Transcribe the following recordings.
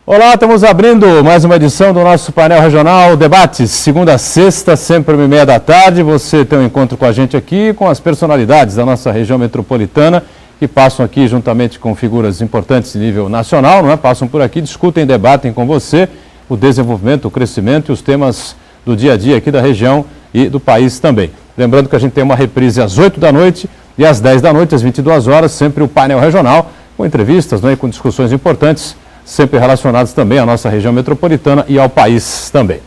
Olá, estamos abrindo mais uma edição do nosso painel regional Debates, segunda a sexta, sempre 1h30 da tarde. Você tem um encontro com a gente aqui, com as personalidades da nossa região metropolitana, que passam aqui juntamente com figuras importantes de nível nacional, não é? Passam por aqui, discutem, debatem com você o desenvolvimento, o crescimento e os temas do dia a dia aqui da região e do país também. Lembrando que a gente tem uma reprise às 8 da noite e às 10 da noite, às 22 horas, sempre o painel regional, com entrevistas, não é? Com discussões importantes, sempre relacionados também à nossa região metropolitana e ao país também.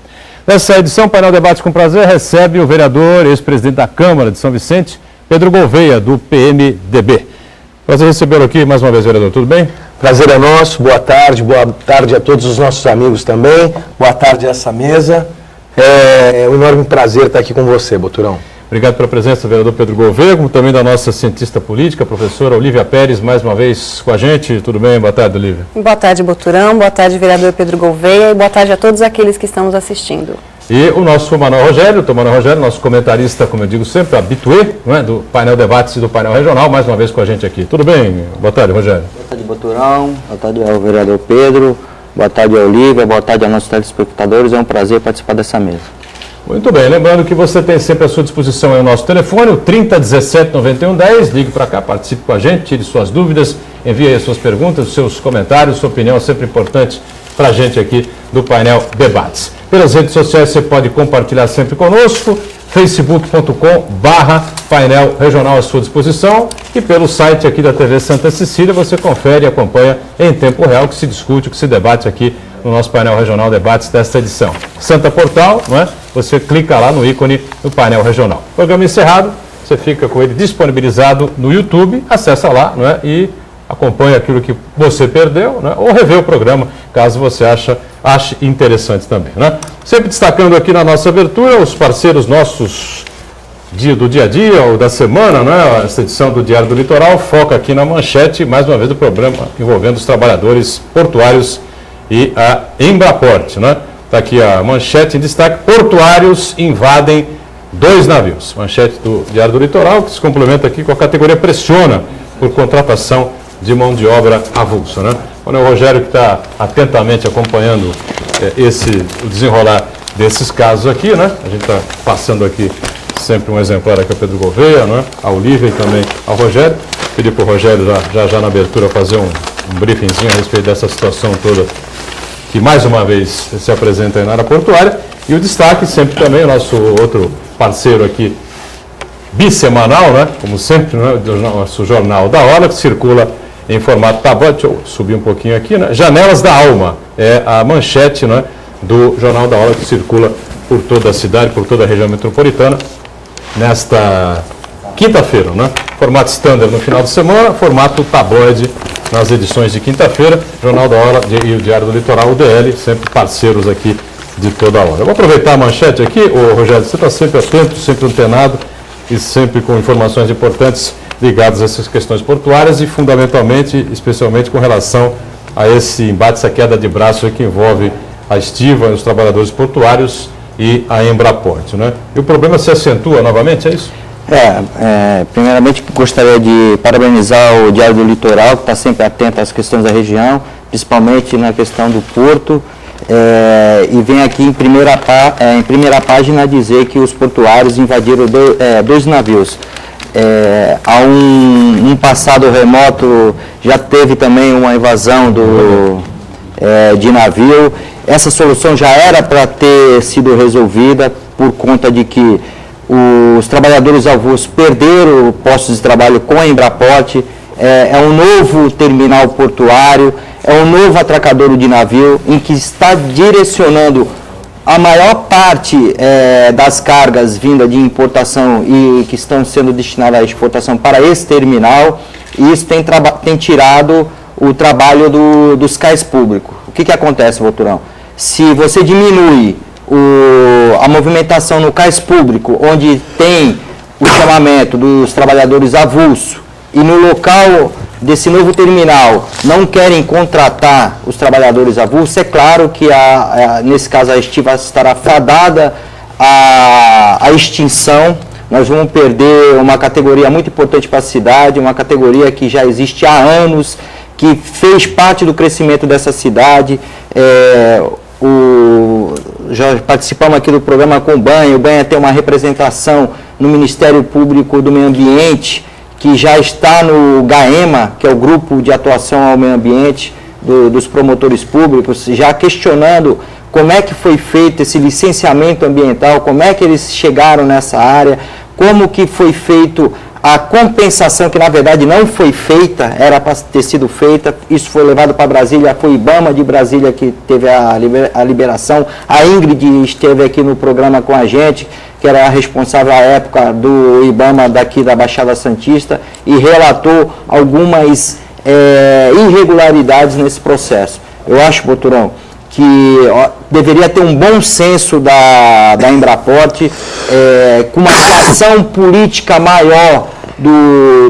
Nessa edição, o Painel Debate com Prazer recebe o vereador, ex-presidente da Câmara de São Vicente, Pedro Gouveia, do PMDB. Prazer recebê-lo aqui mais uma vez, vereador. Tudo bem? Prazer é nosso. Boa tarde a todos os nossos amigos também. Boa tarde a essa mesa. É um enorme prazer estar aqui com você, Boturão. Obrigado pela presença do vereador Pedro Gouveia, como também da nossa cientista política, a professora Olívia Pérez, mais uma vez com a gente. Tudo bem? Boa tarde, Olívia. Boa tarde, Boturão. Boa tarde, vereador Pedro Gouveia. E boa tarde a todos aqueles que estão nos assistindo. E o nosso Manuel Rogério, nosso comentarista, como eu digo sempre, habitué, não é? Do painel Debates e do painel regional, mais uma vez com a gente aqui. Tudo bem? Boa tarde, Rogério. Boa tarde, Boturão. Boa tarde ao vereador Pedro. Boa tarde, Olívia. Boa tarde aos nossos telespectadores. É um prazer participar dessa mesa. Muito bem, lembrando que você tem sempre à sua disposição aí o nosso telefone, o 3017 9110, ligue para cá, participe com a gente, tire suas dúvidas, envie aí as suas perguntas, os seus comentários, sua opinião é sempre importante para a gente aqui do painel Debates. Pelas redes sociais você pode compartilhar sempre conosco, facebook.com/painel regional à sua disposição e pelo site aqui da TV Santa Cecília você confere e acompanha em tempo real o que se discute, o que se debate aqui no nosso painel regional Debates desta edição. Santa Portal, não é? Você clica lá no ícone do painel regional. Programa encerrado, você fica com ele disponibilizado no YouTube, acessa lá, não é? E acompanha aquilo que você perdeu, né? Ou revê o programa, caso você ache interessante também, né? Sempre destacando aqui na nossa abertura os parceiros nossos do dia a dia ou da semana, né? Essa edição do Diário do Litoral foca aqui na manchete, mais uma vez, do problema envolvendo os trabalhadores portuários e a Embraport, né? Está aqui a manchete em destaque: portuários invadem 2 navios. Manchete do Diário do Litoral, que se complementa aqui com a categoria pressiona por contratação de mão de obra avulsa, né? O Rogério, que está atentamente acompanhando o desenrolar desses casos aqui, né? A gente está passando aqui sempre um exemplar aqui ao Pedro Gouveia, né? A Olívia e também ao Rogério. Pedi para o Rogério já na abertura fazer um briefingzinho a respeito dessa situação toda que mais uma vez se apresenta aí na área portuária. E o destaque sempre também, o nosso outro parceiro aqui, bissemanal, né? Como sempre, né? Do nosso Jornal da Hora, que circula em formato tabloide. Deixa eu subir um pouquinho aqui, né? Janelas da Alma, é a manchete, né? Do Jornal da Hora, que circula por toda a cidade, por toda a região metropolitana, nesta quinta-feira, né? Formato standard no final de semana, formato tabloide nas edições de quinta-feira, Jornal da Hora e o Diário do Litoral, o DL, sempre parceiros aqui de toda a hora. Eu vou aproveitar a manchete aqui, Rogério, você está sempre atento, sempre antenado e sempre com informações importantes ligadas a essas questões portuárias e fundamentalmente, especialmente com relação a esse embate, essa queda de braço que envolve a Estiva, os trabalhadores portuários e a Embraport, né? E o problema se acentua novamente, é isso? Primeiramente gostaria de parabenizar o Diário do Litoral, que está sempre atento às questões da região, principalmente na questão do porto, e vem aqui em primeira página dizer que os portuários invadiram 2 navios. Há um passado remoto já teve também uma invasão de navio. Essa solução já era para ter sido resolvida por conta de que os trabalhadores avulsos perderam postos de trabalho com a Embraport. É um novo terminal portuário, é um novo atracadouro de navio em que está direcionando a maior parte das cargas vindas de importação e que estão sendo destinadas à exportação para esse terminal, e isso tem tirado o trabalho dos cais públicos. O que acontece, Boturão? Se você diminui a movimentação no cais público, onde tem o chamamento dos trabalhadores avulso, e no local desse novo terminal não querem contratar os trabalhadores avulsos, é claro que nesse caso a Estiva estará fadada à extinção. Nós vamos perder uma categoria muito importante para a cidade, uma categoria que já existe há anos, que fez parte do crescimento dessa cidade. Já participamos aqui do programa com o Banha tem uma representação no Ministério Público do Meio Ambiente, que já está no GAEMA, que é o Grupo de Atuação ao Meio Ambiente dos promotores públicos, já questionando como é que foi feito esse licenciamento ambiental, como é que eles chegaram nessa área, como que foi feito a compensação, que na verdade não foi feita, era para ter sido feita, isso foi levado para Brasília, foi o IBAMA de Brasília que teve a liberação, a Ingrid esteve aqui no programa com a gente, que era a responsável à época do IBAMA daqui da Baixada Santista, e relatou algumas irregularidades nesse processo. Eu acho, Boturão, que deveria ter um bom senso da Embraport, com uma atuação política maior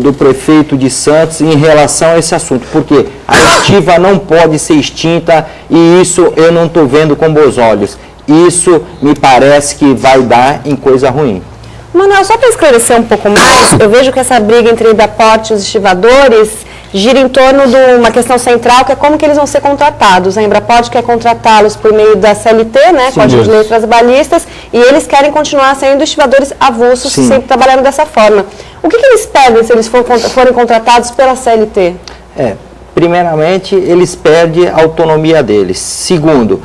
do prefeito de Santos em relação a esse assunto, porque a estiva não pode ser extinta e isso eu não estou vendo com bons olhos. Isso me parece que vai dar em coisa ruim. Manuel, só para esclarecer um pouco mais, eu vejo que essa briga entre a Embraport e os estivadores gira em torno de uma questão central, que é como que eles vão ser contratados. A Embraport quer contratá-los por meio da CLT, né, Código de Leis Trabalhistas, e eles querem continuar sendo estivadores avulsos, sempre trabalhando dessa forma. O que eles pedem se eles forem contratados pela CLT? Primeiramente, eles perdem a autonomia deles. Segundo,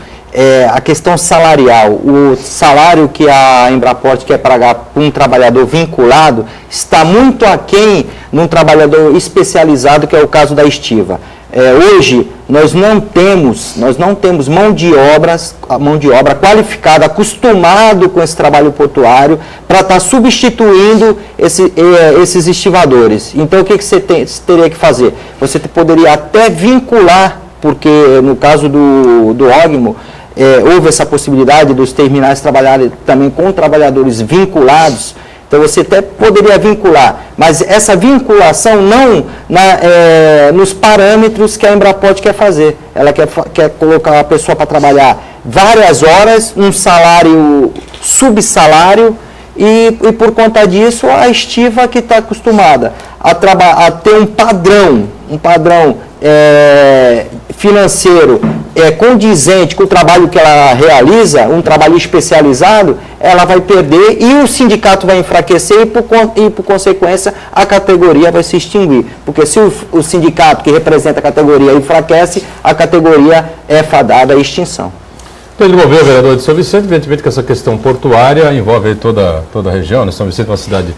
a questão salarial, o salário que a Embraport quer pagar para um trabalhador vinculado está muito aquém num trabalhador especializado, que é o caso da estiva. Hoje, nós não temos mão de obra qualificada, acostumado com esse trabalho portuário, para estar substituindo esses estivadores. Então, o que você teria que fazer? Você poderia até vincular, porque no caso do Ógimo, houve essa possibilidade dos terminais trabalharem também com trabalhadores vinculados, então você até poderia vincular, mas essa vinculação não nos parâmetros que a Embraport quer fazer. Ela quer colocar a pessoa para trabalhar várias horas, um salário, subsalário, e por conta disso a estiva que está acostumada a ter um padrão financeiro condizente com o trabalho que ela realiza, um trabalho especializado, ela vai perder e o sindicato vai enfraquecer e por consequência, a categoria vai se extinguir. Porque se o sindicato que representa a categoria enfraquece, a categoria é fadada à extinção. Pedro Gouveia, vereador de São Vicente, evidentemente que essa questão portuária envolve toda a região, né? São Vicente é uma cidade,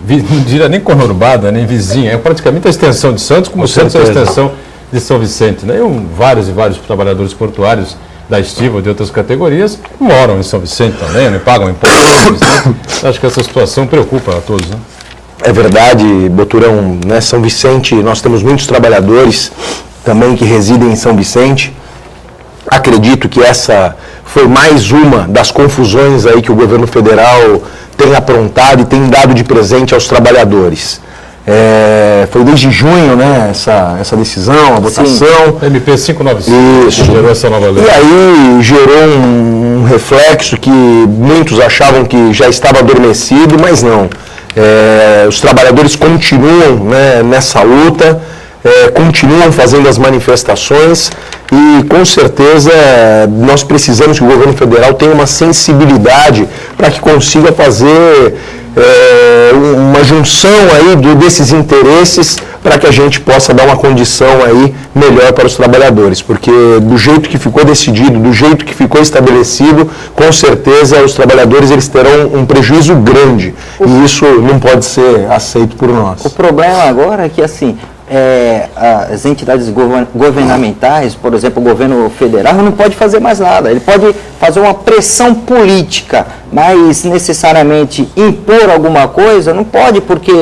não diria nem conurbada, nem vizinha, é praticamente a extensão de Santos, como Santos é a extensão de São Vicente, né? E vários trabalhadores portuários da estiva ou de outras categorias moram em São Vicente também, né? Pagam impostos, né? Acho que essa situação preocupa a todos, né? É verdade, Boturão, né? São Vicente, nós temos muitos trabalhadores também que residem em São Vicente. Acredito que essa foi mais uma das confusões aí que o governo federal tem aprontado e tem dado de presente aos trabalhadores. Foi desde junho, né, essa decisão, a votação. MP 595 gerou essa nova lei. E aí gerou um reflexo que muitos achavam que já estava adormecido, mas não. Os trabalhadores continuam, né, nessa luta, continuam fazendo as manifestações e com certeza nós precisamos que o governo federal tenha uma sensibilidade para que consiga fazer uma junção aí desses interesses para que a gente possa dar uma condição aí melhor para os trabalhadores, porque do jeito que ficou decidido, do jeito que ficou estabelecido, com certeza os trabalhadores eles terão um prejuízo grande e isso não pode ser aceito por nós. O problema agora é que assim, as entidades governamentais, por exemplo, o governo federal, não pode fazer mais nada. Ele pode fazer uma pressão política, mas necessariamente impor alguma coisa, não pode, porque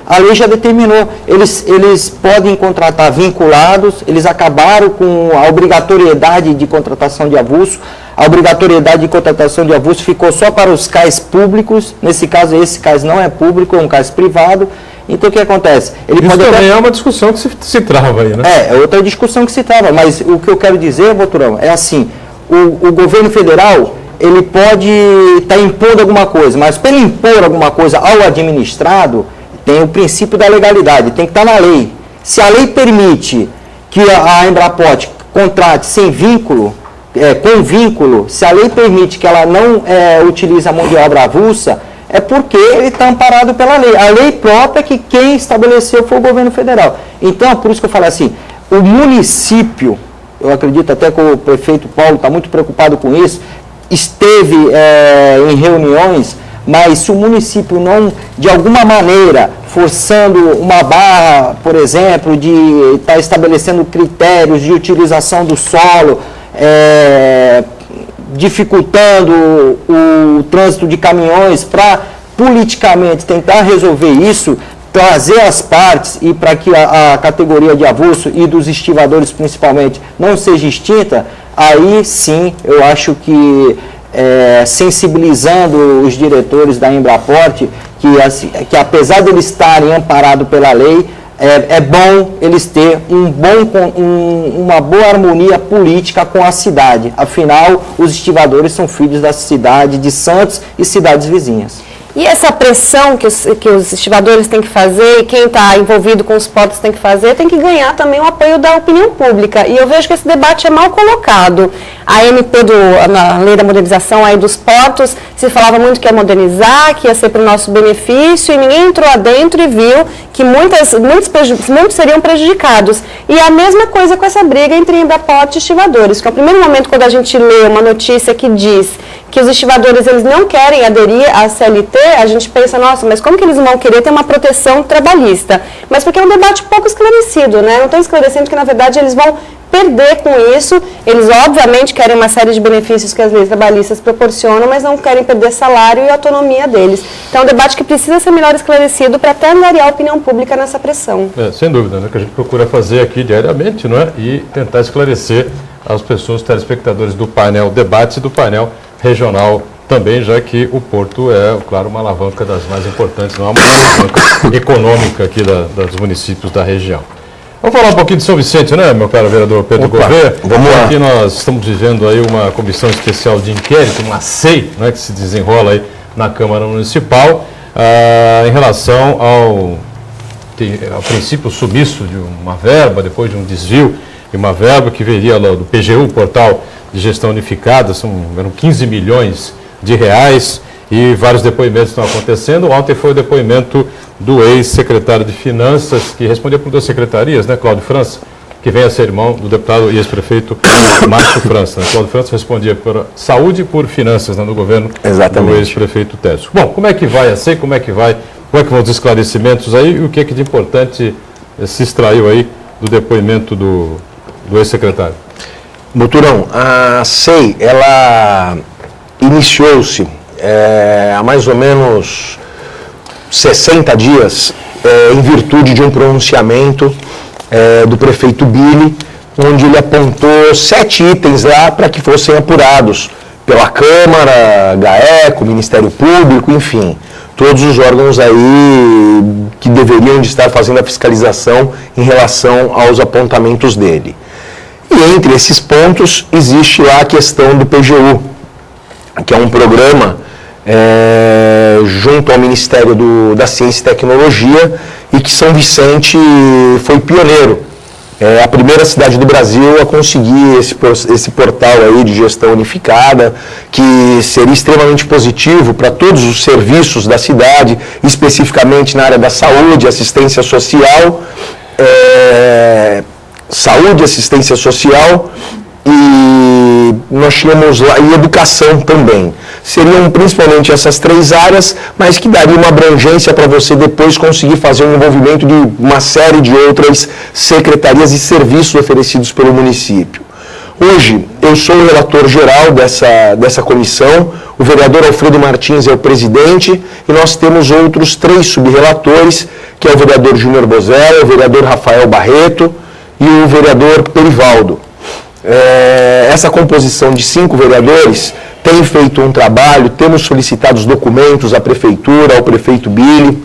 a lei já determinou. Eles podem contratar vinculados, eles acabaram com a obrigatoriedade de contratação de avulso. A obrigatoriedade de contratação de avulso ficou só para os CAIS públicos. Nesse caso, esse CAIS não é público, é um CAIS privado. Então, o que acontece? Isso também é uma discussão que se trava aí, né? É outra discussão que se trava, mas o que eu quero dizer, Boturão, é assim, o governo federal, ele pode estar impondo alguma coisa, mas para ele impor alguma coisa ao administrado, tem o princípio da legalidade, tem que estar na lei. Se a lei permite que a Embraport contrate sem vínculo, com vínculo, se a lei permite que ela não utilize a mão de obra avulsa, é porque ele está amparado pela lei. A lei própria que quem estabeleceu foi o governo federal. Então, por isso que eu falo assim, o município, eu acredito até que o prefeito Paulo está muito preocupado com isso, esteve em reuniões, mas se o município não, de alguma maneira, forçando uma barra, por exemplo, de estar estabelecendo critérios de utilização do solo, dificultando o trânsito de caminhões para politicamente tentar resolver isso, trazer as partes e para que a categoria de avulso e dos estivadores principalmente não seja extinta, aí sim eu acho que sensibilizando os diretores da Embraport que apesar de eles estarem amparados pela lei, é bom eles terem uma boa harmonia política com a cidade. Afinal, os estivadores são filhos da cidade de Santos e cidades vizinhas. E essa pressão que os estivadores têm que fazer e quem está envolvido com os portos tem que fazer, tem que ganhar também o apoio da opinião pública. E eu vejo que esse debate é mal colocado. A MP, na lei da modernização aí dos portos, se falava muito que ia modernizar, que ia ser para o nosso benefício, e ninguém entrou adentro e viu que muitos seriam prejudicados. E a mesma coisa com essa briga entre Embraport e estivadores, que ao primeiro momento, quando a gente lê uma notícia que diz que os estivadores eles não querem aderir à CLT, a gente pensa, nossa, mas como que eles vão querer ter uma proteção trabalhista? Mas porque é um debate pouco esclarecido, né? Não estão esclarecendo que, na verdade, eles vão perder com isso. Eles, obviamente, querem uma série de benefícios que as leis trabalhistas proporcionam, mas não querem perder salário e autonomia deles. Então, é um debate que precisa ser melhor esclarecido para até angariar a opinião pública nessa pressão. Sem dúvida, né? Que a gente procura fazer aqui diariamente, não é? E tentar esclarecer às pessoas, telespectadores do painel debate e do painel regional também, já que o Porto é, claro, uma alavanca das mais importantes, não é uma alavanca econômica aqui dos municípios da região. Vamos falar um pouquinho de São Vicente, né, meu caro vereador Pedro Gouveia? Vamos lá. Aqui nós estamos vivendo aí uma comissão especial de inquérito, uma SEI, né, que se desenrola aí na Câmara Municipal, em relação ao princípio sumiço de uma verba, depois de um desvio de uma verba que viria lá do PGU, Portal de Gestão Unificada, eram 15 milhões de reais e vários depoimentos estão acontecendo. Ontem foi o depoimento do ex-secretário de Finanças, que respondia por duas secretarias, né, Cláudio França, que vem a ser irmão do deputado e ex-prefeito Márcio França. Né? Cláudio França respondia por saúde e por finanças, né, no governo do ex-prefeito Técio. Bom, como é que vai a SEI, como é que vão os esclarecimentos aí e o que é que de importante se extraiu aí do depoimento do ex-secretário? Doutorão, a SEI, ela iniciou-se há mais ou menos 60 dias em virtude de um pronunciamento do prefeito Billy, onde ele apontou 7 itens lá para que fossem apurados pela Câmara, GAECO, Ministério Público, enfim, todos os órgãos aí que deveriam de estar fazendo a fiscalização em relação aos apontamentos dele. E entre esses pontos existe lá a questão do PGU, que é um programa junto ao Ministério da Ciência e Tecnologia e que São Vicente foi pioneiro. É a primeira cidade do Brasil a conseguir esse portal aí de gestão unificada, que seria extremamente positivo para todos os serviços da cidade, especificamente na área da saúde, assistência social, assistência social e nós tínhamos lá, e educação também. Seriam principalmente essas 3 áreas, mas que daria uma abrangência para você depois conseguir fazer um envolvimento de uma série de outras secretarias e serviços oferecidos pelo município. Hoje, eu sou o relator geral dessa comissão, o vereador Alfredo Martins é o presidente, e nós temos outros 3 subrelatores, que é o vereador Júnior Bozella, o vereador Rafael Barreto e o vereador Perivaldo. Essa composição de 5 vereadores tem feito um trabalho, temos solicitado os documentos à prefeitura, ao prefeito Billy,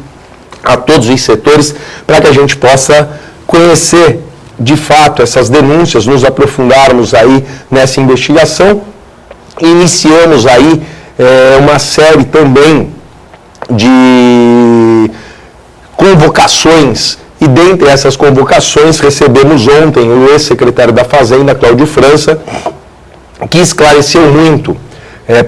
a todos os setores, para que a gente possa conhecer de fato essas denúncias, nos aprofundarmos aí nessa investigação. Iniciamos aí uma série também de convocações E dentre essas convocações, recebemos ontem o ex-secretário da Fazenda, Cláudio França, que esclareceu muito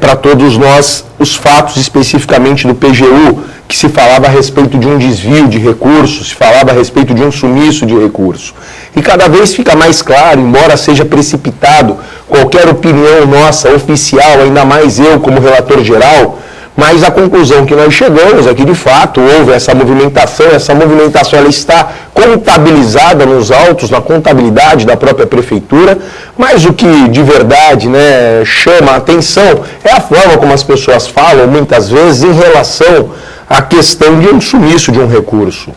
para todos nós os fatos especificamente do PGU, que se falava a respeito de um desvio de recursos, se falava a respeito de um sumiço de recurso. E cada vez fica mais claro, embora seja precipitado qualquer opinião nossa oficial, ainda mais eu como relator geral, mas a conclusão que nós chegamos é que, de fato, houve essa movimentação ela está contabilizada nos autos, na contabilidade da própria prefeitura, mas o que de verdade, né, chama a atenção é a forma como as pessoas falam, muitas vezes, em relação à questão de um sumiço de um recurso.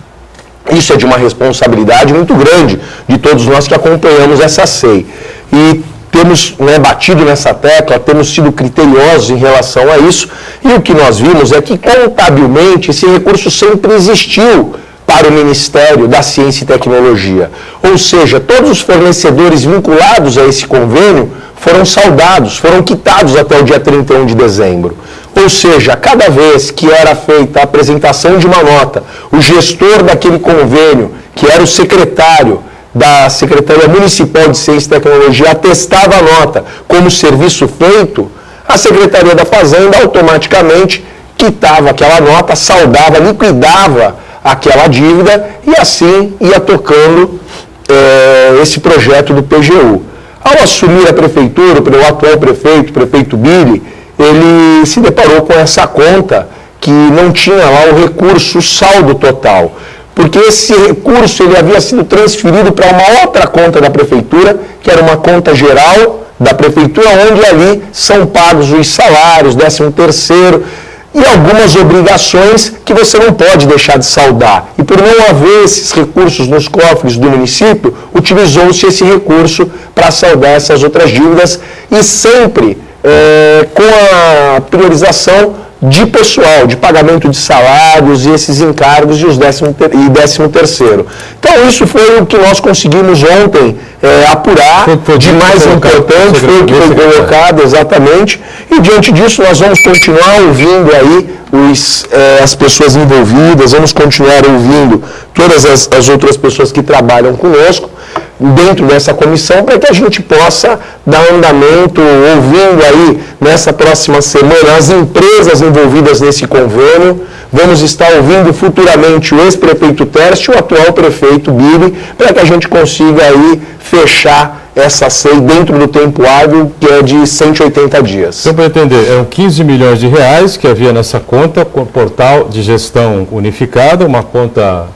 Isso é de uma responsabilidade muito grande de todos nós que acompanhamos essa SEI. E temos, né, batido nessa tecla, temos sido criteriosos em relação a isso, e o que nós vimos é que, contabilmente, esse recurso sempre existiu para o Ministério da Ciência e Tecnologia. Ou seja, todos os fornecedores vinculados a esse convênio foram saldados, foram quitados até o dia 31 de dezembro. Ou seja, cada vez que era feita a apresentação de uma nota, o gestor daquele convênio, que era o secretário da Secretaria Municipal de Ciência e Tecnologia, atestava a nota como serviço feito, a Secretaria da Fazenda automaticamente quitava aquela nota, saldava, liquidava aquela dívida e assim ia tocando esse projeto do PGU. Ao assumir a prefeitura, o atual prefeito Billy, ele se deparou com essa conta que não tinha lá o recurso saldo total, porque esse recurso ele havia sido transferido para uma outra conta da prefeitura, que era uma conta geral da prefeitura, onde ali são pagos os salários, 13º, e algumas obrigações que você não pode deixar de saldar. E por não haver esses recursos nos cofres do município, utilizou-se esse recurso para saldar essas outras dívidas e sempre com a priorização de pessoal, de pagamento de salários e esses encargos e os 13º. Então isso foi o que nós conseguimos ontem apurar, de mais importante, foi o que foi colocado exatamente, e diante disso nós vamos continuar ouvindo aí as pessoas envolvidas, vamos continuar ouvindo todas as outras pessoas que trabalham conosco dentro dessa comissão, para que a gente possa dar andamento, ouvindo aí nessa próxima semana as empresas envolvidas nesse convênio. Vamos estar ouvindo futuramente o ex-prefeito Tércio e o atual prefeito Billy, para que a gente consiga aí fechar essa SEI dentro do tempo hábil, que é de 180 dias. Então, para entender, eram 15 milhões de reais que havia nessa conta, com portal de gestão unificada, uma conta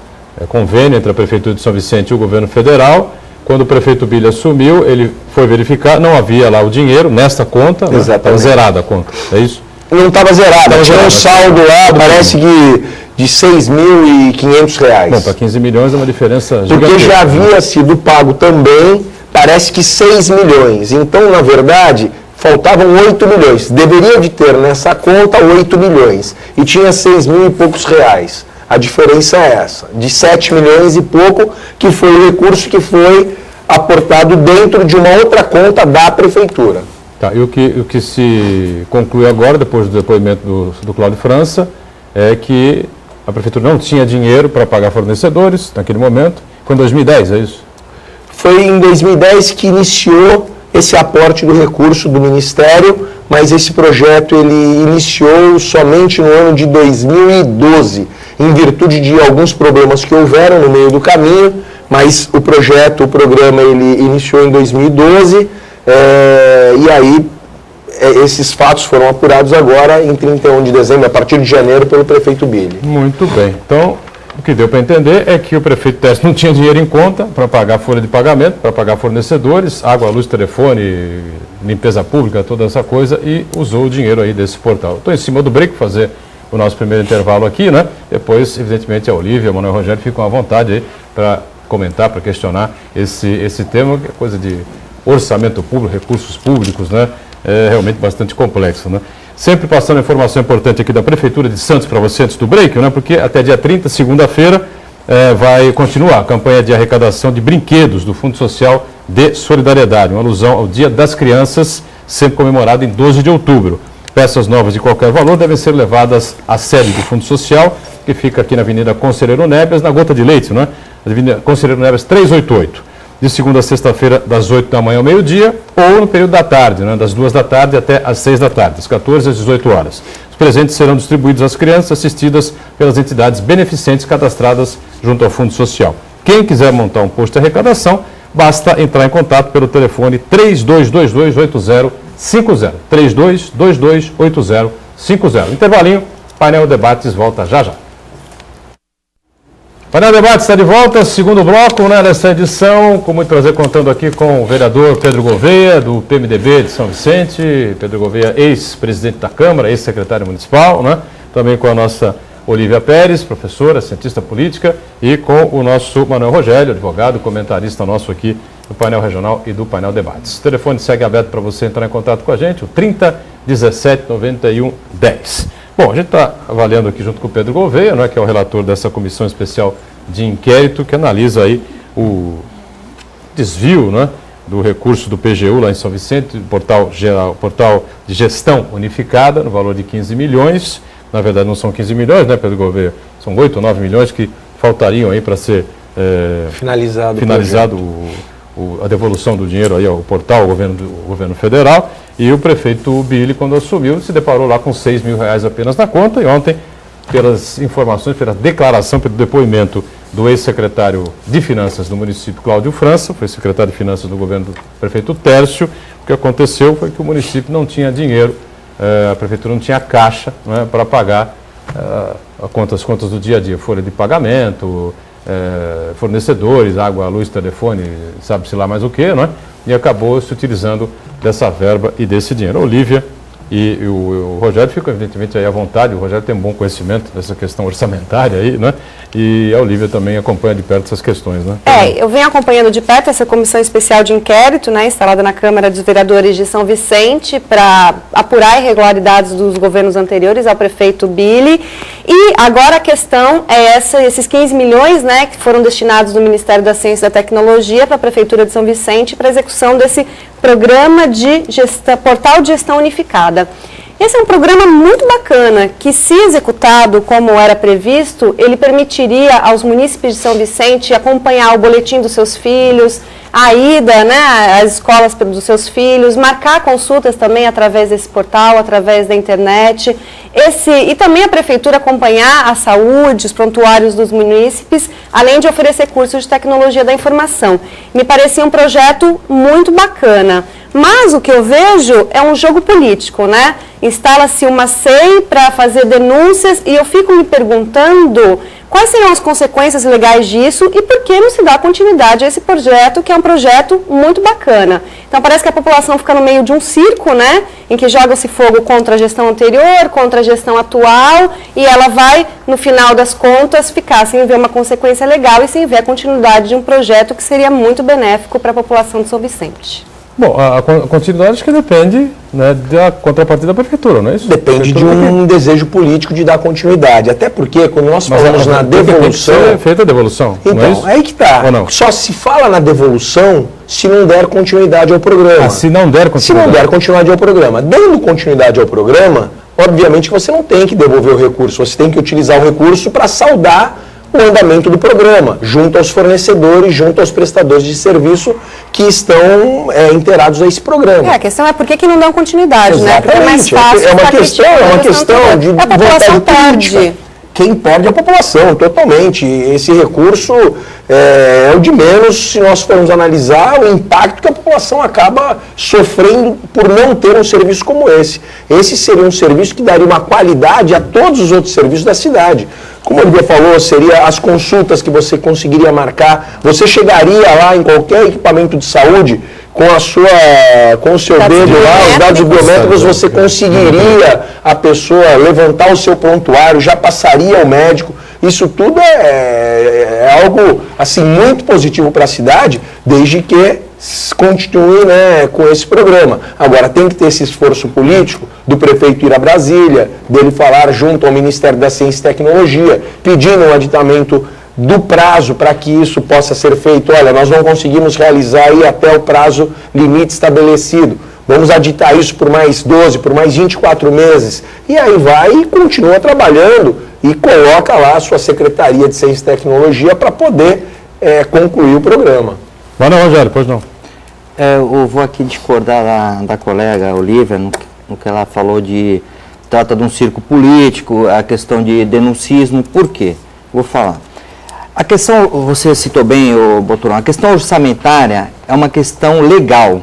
convênio entre a Prefeitura de São Vicente e o governo federal. Quando o prefeito Billy assumiu, ele foi verificar, não havia lá o dinheiro nesta conta, estava zerada a conta, é isso? Não estava zerada, tinha um saldo lá, parece que de R$6.500. Bom, para 15 milhões é uma diferença gigantesca. Porque já havia sido pago também, parece que 6 milhões. Então, na verdade, faltavam 8 milhões. Deveria de ter nessa conta 8 milhões. E tinha 6 mil e poucos reais. A diferença é essa, de 7 milhões e pouco, que foi o recurso que foi aportado dentro de uma outra conta da prefeitura. Tá, e o que se conclui agora, depois do depoimento do Cláudio França, é que a prefeitura não tinha dinheiro para pagar fornecedores naquele momento. Foi em 2010, é isso? Foi em 2010 que iniciou esse aporte do recurso do Ministério, mas esse projeto ele iniciou somente no ano de 2012, em virtude de alguns problemas que houveram no meio do caminho, mas o programa, ele iniciou em 2012, e aí esses fatos foram apurados agora em 31 de dezembro, a partir de janeiro, pelo prefeito Billy. Muito bem. Então, o que deu para entender é que o prefeito Tércio não tinha dinheiro em conta para pagar a folha de pagamento, para pagar fornecedores, água, luz, telefone, limpeza pública, toda essa coisa, e usou o dinheiro aí desse portal. Estou em cima do break fazer o nosso primeiro intervalo aqui, né? Depois, evidentemente, a Olívia e o Manuel Rogério ficam à vontade aí para comentar, para questionar esse tema, que é coisa de orçamento público, recursos públicos, né? É realmente bastante complexo, né? Sempre passando informação importante aqui da Prefeitura de Santos para você antes do break, né? Porque até dia 30, segunda-feira, vai continuar a campanha de arrecadação de brinquedos do Fundo Social de Solidariedade, uma alusão ao Dia das Crianças, sempre comemorado em 12 de outubro. Peças novas de qualquer valor devem ser levadas à sede do Fundo Social, que fica aqui na Avenida Conselheiro Neves, na Gota de Leite, não é? Avenida Conselheiro Neves 388, de segunda a sexta-feira, das 8 da manhã ao meio-dia, ou no período da tarde, né? Das 2 da tarde até às 6 da tarde, das 14 às 18 horas. Os presentes serão distribuídos às crianças assistidas pelas entidades beneficentes cadastradas junto ao Fundo Social. Quem quiser montar um posto de arrecadação, basta entrar em contato pelo telefone 32228050. 32228050. Intervalinho, painel Debates volta já já. Painel Debates está de volta, segundo bloco, né, nessa edição, com muito prazer contando aqui com o vereador Pedro Gouveia, do PMDB de São Vicente, Pedro Gouveia, ex-presidente da Câmara, ex-secretário municipal, né, também com a nossa Olívia Pérez, professora, cientista política, e com o nosso Manuel Rogério, advogado, comentarista nosso aqui do painel regional e do painel Debates. O telefone segue aberto para você entrar em contato com a gente, o 30 17 91 10. Bom, a gente está avaliando aqui junto com o Pedro Gouveia, né, que é o relator dessa comissão especial de inquérito que analisa aí o desvio, né, do recurso do PGU lá em São Vicente, portal de gestão unificada, no valor de 15 milhões. Na verdade não são 15 milhões, né, Pedro Gouveia? São 8 ou 9 milhões que faltariam aí para ser finalizado a devolução do dinheiro aí ao portal, ao governo federal. E o prefeito Billy, quando assumiu, se deparou lá com 6 mil reais apenas na conta. E ontem, pelas informações, pela declaração, pelo depoimento do ex-secretário de Finanças do município, Cláudio França, foi secretário de Finanças do governo do prefeito Tércio, o que aconteceu foi que o município não tinha dinheiro, a prefeitura não tinha caixa, né, para pagar as contas do dia a dia, folha de pagamento, fornecedores, água, luz, telefone, sabe-se lá mais o que, não é? E acabou se utilizando dessa verba e desse dinheiro. A Olívia e o Rogério ficam evidentemente aí à vontade, o Rogério tem um bom conhecimento dessa questão orçamentária aí, né? E a Olívia também acompanha de perto essas questões, né? Eu venho acompanhando de perto essa comissão especial de inquérito, né, instalada na Câmara dos Vereadores de São Vicente para apurar irregularidades dos governos anteriores ao prefeito Billy. E agora a questão é esses 15 milhões, né, que foram destinados do Ministério da Ciência e da Tecnologia para a Prefeitura de São Vicente para a execução desse programa de portal de gestão unificada. Esse é um programa muito bacana, que se executado como era previsto, ele permitiria aos munícipes de São Vicente acompanhar o boletim dos seus filhos, a ida, né, às escolas dos seus filhos, marcar consultas também através desse portal, através da internet, e também a prefeitura acompanhar a saúde, os prontuários dos munícipes, além de oferecer cursos de tecnologia da informação. Me parecia um projeto muito bacana. Mas o que eu vejo é um jogo político, né? Instala-se uma SEI para fazer denúncias e eu fico me perguntando quais serão as consequências legais disso e por que não se dá continuidade a esse projeto, que é um projeto muito bacana. Então parece que a população fica no meio de um circo, né? Em que joga-se fogo contra a gestão anterior, contra a gestão atual, e ela vai, no final das contas, ficar sem ver uma consequência legal e sem ver a continuidade de um projeto que seria muito benéfico para a população de São Vicente. Bom, a continuidade acho que depende, né, da contrapartida da prefeitura, não é isso? Depende de um desejo político de dar continuidade. Até porque quando nós falamos na devolução... Tem que ser feita a devolução, então, não é isso? Aí que está. Só se fala na devolução se não der continuidade ao programa. Se não der continuidade. Se não der continuidade ao programa. Dando continuidade ao programa, obviamente você não tem que devolver o recurso, você tem que utilizar o recurso para saldar o andamento do programa, junto aos fornecedores, junto aos prestadores de serviço que estão inteirados a esse programa. A questão é por que não dão continuidade, né? Porque é mais fácil é uma questão de a população perde. Quem perde é a população, totalmente. Esse recurso é o de menos se nós formos analisar o impacto que a população acaba sofrendo por não ter um serviço como esse. Esse seria um serviço que daria uma qualidade a todos os outros serviços da cidade. Como a Olívia falou, seria as consultas que você conseguiria marcar. Você chegaria lá em qualquer equipamento de saúde com o seu dedo lá, os dados biométricos, você conseguiria a pessoa levantar o seu prontuário, já passaria ao médico. Isso tudo é algo assim, muito positivo para a cidade, desde que continue, né, com esse programa. Agora, tem que ter esse esforço político do prefeito ir a Brasília, dele falar junto ao Ministério da Ciência e Tecnologia, pedindo um aditamento do prazo para que isso possa ser feito. Olha, nós não conseguimos realizar aí até o prazo limite estabelecido. vamos aditar isso por mais 12, por mais 24 meses. E aí vai e continua trabalhando e coloca lá a sua Secretaria de Ciência e Tecnologia para poder concluir o programa. Mas não, Rogério, pois não. Eu vou aqui discordar da colega Olivia no que ela falou trata de um circo político, a questão de denuncismo. Por quê? Vou falar. A questão, você citou bem, Boturão, a questão orçamentária é uma questão legal.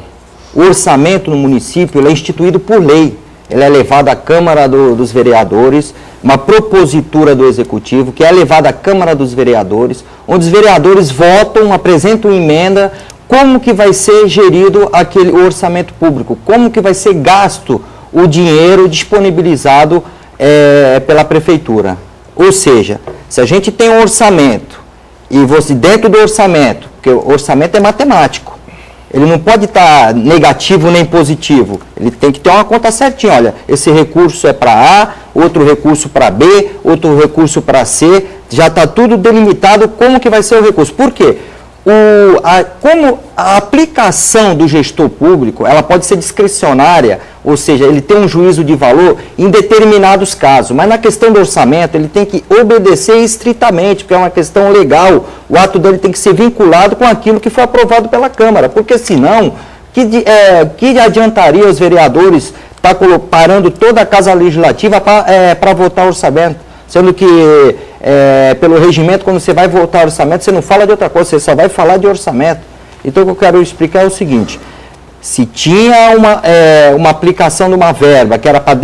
O orçamento no município ele é instituído por lei. Ele é levado à Câmara dos Vereadores, uma propositura do Executivo, que é levada à Câmara dos Vereadores, onde os vereadores votam, apresentam emenda, como que vai ser gerido o orçamento público, como que vai ser gasto o dinheiro disponibilizado pela Prefeitura. Ou seja, se a gente tem um orçamento, e você dentro do orçamento, porque o orçamento é matemático, ele não pode estar negativo nem positivo, ele tem que ter uma conta certinha, olha, esse recurso é para A, outro recurso para B, outro recurso para C, já está tudo delimitado como que vai ser o recurso. Por quê? Como a aplicação do gestor público, ela pode ser discricionária, ou seja, ele tem um juízo de valor em determinados casos, mas na questão do orçamento ele tem que obedecer estritamente, porque é uma questão legal, o ato dele tem que ser vinculado com aquilo que foi aprovado pela Câmara, porque senão, que adiantaria os vereadores estar parando toda a Casa Legislativa para votar o orçamento? Sendo que, pelo regimento, quando você vai votar orçamento, você não fala de outra coisa, você só vai falar de orçamento. Então, o que eu quero explicar é o seguinte, se tinha uma aplicação de uma verba que era para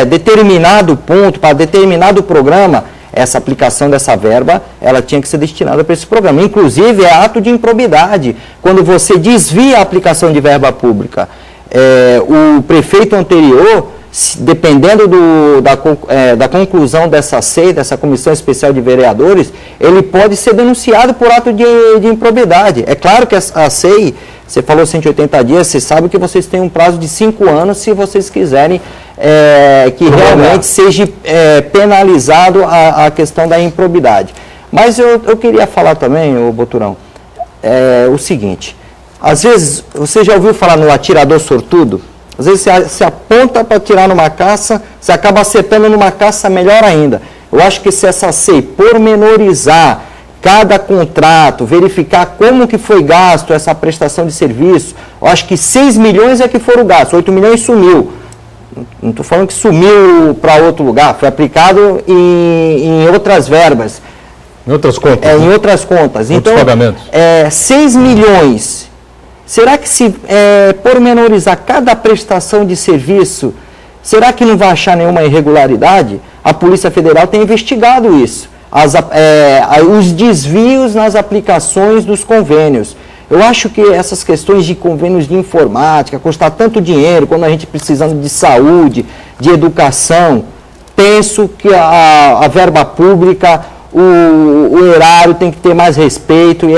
determinado ponto, para determinado programa, essa aplicação dessa verba, ela tinha que ser destinada para esse programa. Inclusive, é ato de improbidade, quando você desvia a aplicação de verba pública. O prefeito anterior, dependendo da conclusão dessa SEI, dessa Comissão Especial de Vereadores, ele pode ser denunciado por ato de improbidade. É claro que a SEI, você falou 180 dias, você sabe que vocês têm um prazo de 5 anos se vocês quiserem que realmente seja penalizado a questão da improbidade. Mas eu queria falar também, Boturão, o seguinte, às vezes, você já ouviu falar no atirador sortudo? Às vezes você aponta para atirar numa caça, você acaba acertando numa caça melhor ainda. Eu acho que se essa SEI pormenorizar cada contrato, verificar como que foi gasto essa prestação de serviço, eu acho que 6 milhões é que foram gastos, 8 milhões sumiu. Não estou falando que sumiu para outro lugar, foi aplicado em outras verbas. Em outras contas. Em outras contas. Outros pagamentos. 6 milhões. Será que se pormenorizar cada prestação de serviço, será que não vai achar nenhuma irregularidade? A Polícia Federal tem investigado isso, os desvios nas aplicações dos convênios. Eu acho que essas questões de convênios de informática, custar tanto dinheiro, quando a gente precisando de saúde, de educação, penso que a verba pública, o erário tem que ter mais respeito e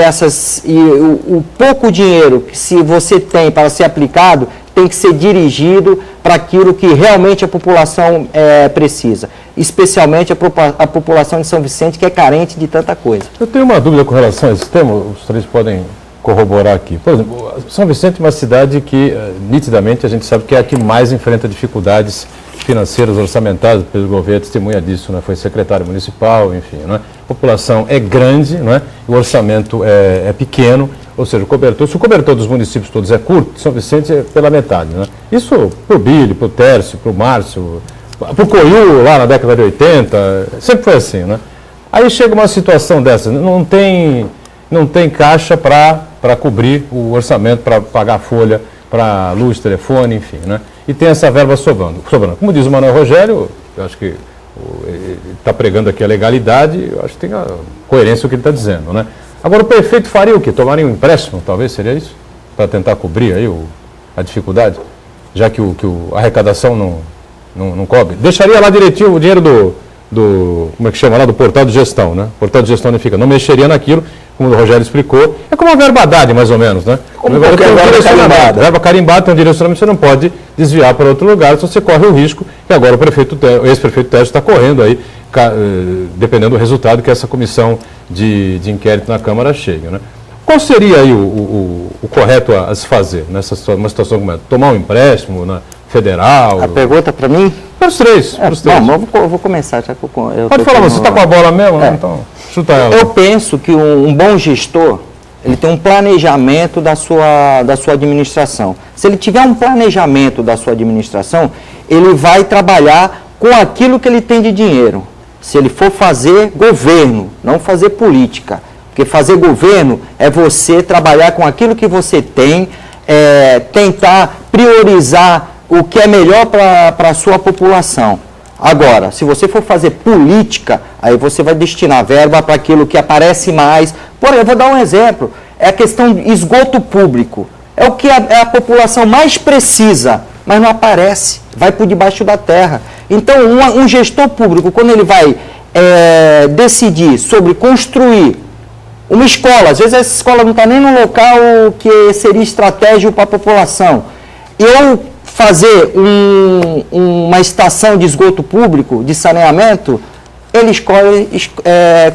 o pouco dinheiro que se você tem para ser aplicado tem que ser dirigido para aquilo que realmente a população precisa, especialmente a população de São Vicente, que é carente de tanta coisa. Eu tenho uma dúvida com relação a esse tema, os três podem corroborar aqui. Por exemplo, São Vicente é uma cidade que, nitidamente, a gente sabe que é a que mais enfrenta dificuldades financeiras orçamentárias pelo governo, testemunha disso, né? Foi secretário municipal, enfim, né? A população é grande, né? O orçamento é pequeno, ou seja, se o cobertor dos municípios todos é curto, São Vicente é pela metade, né? Isso para o Bílio, para o Tércio, para o Márcio, para o Coiú, lá na década de 80, sempre foi assim, né? Aí chega uma situação dessa, não tem caixa para cobrir o orçamento, para pagar a folha, para luz, telefone, enfim, né? E tem essa verba sobrando. Como diz o Manuel Rogério, eu acho que ele está pregando aqui a legalidade, eu acho que tem a coerência o que ele está dizendo, né? Agora, o prefeito faria o quê? Tomaria um empréstimo, talvez, seria isso? Para tentar cobrir aí a dificuldade, já que a arrecadação não cobre. Deixaria lá direitinho o dinheiro como é que chama lá, do portal de gestão, né? O portal de gestão unifica, não mexeria naquilo, como o Rogério explicou, é como uma verba DAD, mais ou menos, né? Como qualquer verba carimbada. Verba carimbada tem um direcionamento, você não pode desviar para outro lugar, se você corre o risco, que agora o ex-prefeito Tércio está correndo aí, dependendo do resultado que essa comissão de inquérito na Câmara chegue, né? Qual seria aí o correto a se fazer nessa uma situação como essa? Tomar um empréstimo na federal? A pergunta para mim? Para os três. Bom, eu vou começar. Já que Pode falar, você está com a bola mesmo? Então, chuta ela. Eu penso que um bom gestor, ele tem um planejamento da sua administração. Se ele tiver um planejamento da sua administração, ele vai trabalhar com aquilo que ele tem de dinheiro. Se ele for fazer governo, não fazer política. Porque fazer governo é você trabalhar com aquilo que você tem, tentar priorizar o que é melhor para a sua população. Agora, se você for fazer política, aí você vai destinar verba para aquilo que aparece mais. Por exemplo, eu vou dar um exemplo. É a questão de esgoto público. É o que a população mais precisa, mas não aparece. Vai por debaixo da terra. Então, um gestor público, quando ele vai decidir sobre construir uma escola, às vezes essa escola não está nem no local que seria estratégico para a população. Eu fazer uma estação de esgoto público, de saneamento, ele escolhe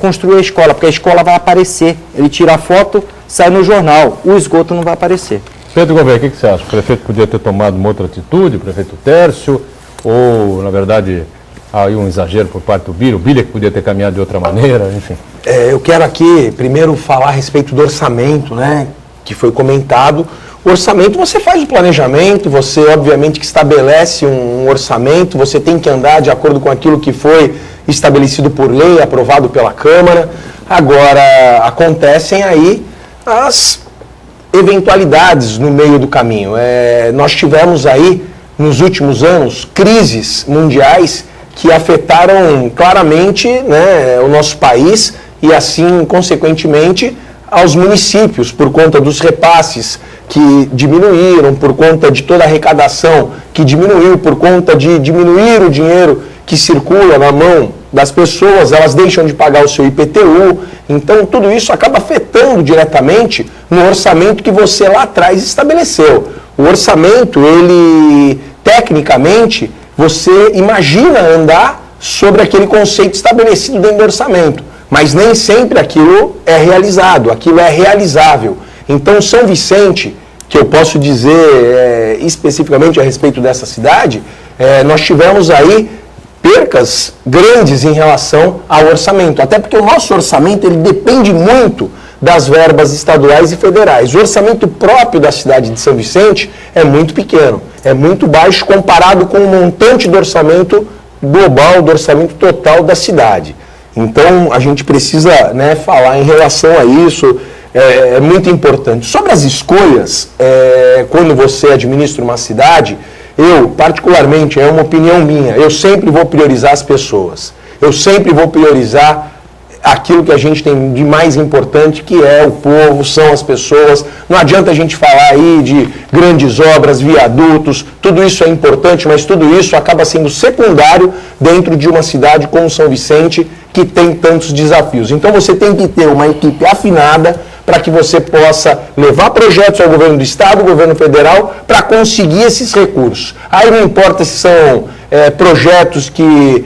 construir a escola, porque a escola vai aparecer. Ele tira a foto, sai no jornal, o esgoto não vai aparecer. Pedro Gouveia, o que você acha? O prefeito podia ter tomado uma outra atitude, o prefeito Tércio, ou, na verdade, aí um exagero por parte do Bília, o Bília que podia ter caminhado de outra maneira, enfim. Eu quero aqui, primeiro, falar a respeito do orçamento, né, que foi comentado. O orçamento, você faz o planejamento, você, obviamente, que estabelece um orçamento, você tem que andar de acordo com aquilo que foi estabelecido por lei, aprovado pela Câmara. Agora, acontecem aí as eventualidades no meio do caminho. Nós tivemos aí, nos últimos anos, crises mundiais que afetaram claramente, né, o nosso país e, assim, consequentemente, aos municípios, por conta dos repasses que diminuíram, por conta de toda a arrecadação que diminuiu, por conta de diminuir o dinheiro que circula na mão das pessoas, elas deixam de pagar o seu IPTU. Então, tudo isso acaba afetando diretamente no orçamento que você lá atrás estabeleceu. O orçamento, ele, tecnicamente, você imagina andar sobre aquele conceito estabelecido dentro do orçamento, mas nem sempre aquilo é realizado, aquilo é realizável. Então, São Vicente, que eu posso dizer especificamente a respeito dessa cidade, nós tivemos aí percas grandes em relação ao orçamento, até porque o nosso orçamento ele depende muito das verbas estaduais e federais. O orçamento próprio da cidade de São Vicente é muito pequeno, é muito baixo comparado com o montante do orçamento global, do orçamento total da cidade. Então, a gente precisa, né, falar em relação a isso, é muito importante. Sobre as escolhas, quando você administra uma cidade, eu, particularmente, é uma opinião minha, eu sempre vou priorizar as pessoas. Eu sempre vou priorizar aquilo que a gente tem de mais importante, que é o povo, são as pessoas. Não adianta a gente falar aí de grandes obras, viadutos, tudo isso é importante, mas tudo isso acaba sendo secundário dentro de uma cidade como São Vicente, que tem tantos desafios. Então você tem que ter uma equipe afinada para que você possa levar projetos ao governo do estado, ao governo federal, para conseguir esses recursos. Aí não importa se são projetos que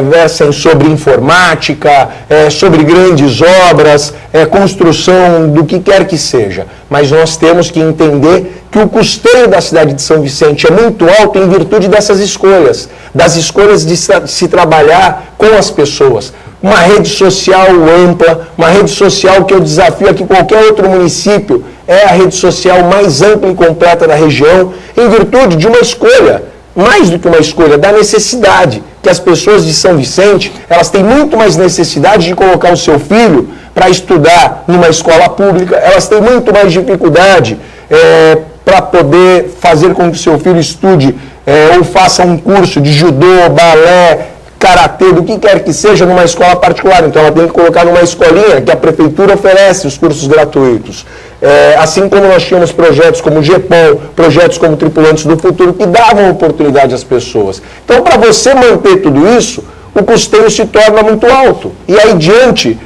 versem sobre informática, sobre grandes obras, construção do que quer que seja. Mas nós temos que entender que o custeio da cidade de São Vicente é muito alto em virtude dessas escolhas, das escolhas de se trabalhar com as pessoas. Uma rede social ampla, uma rede social que eu desafio aqui qualquer outro município, é a rede social mais ampla e completa da região, em virtude de uma escolha, mais do que uma escolha, da necessidade, que as pessoas de São Vicente, elas têm muito mais necessidade de colocar o seu filho para estudar numa escola pública, elas têm muito mais dificuldade para poder fazer com que o seu filho estude ou faça um curso de judô, balé, karatê, do que quer que seja, numa escola particular. Então ela tem que colocar numa escolinha que a prefeitura oferece os cursos gratuitos. Assim como nós tínhamos projetos como o GEPOM, projetos como Tripulantes do Futuro, que davam oportunidade às pessoas. Então, para você manter tudo isso, o custeio se torna muito alto. E aí, diante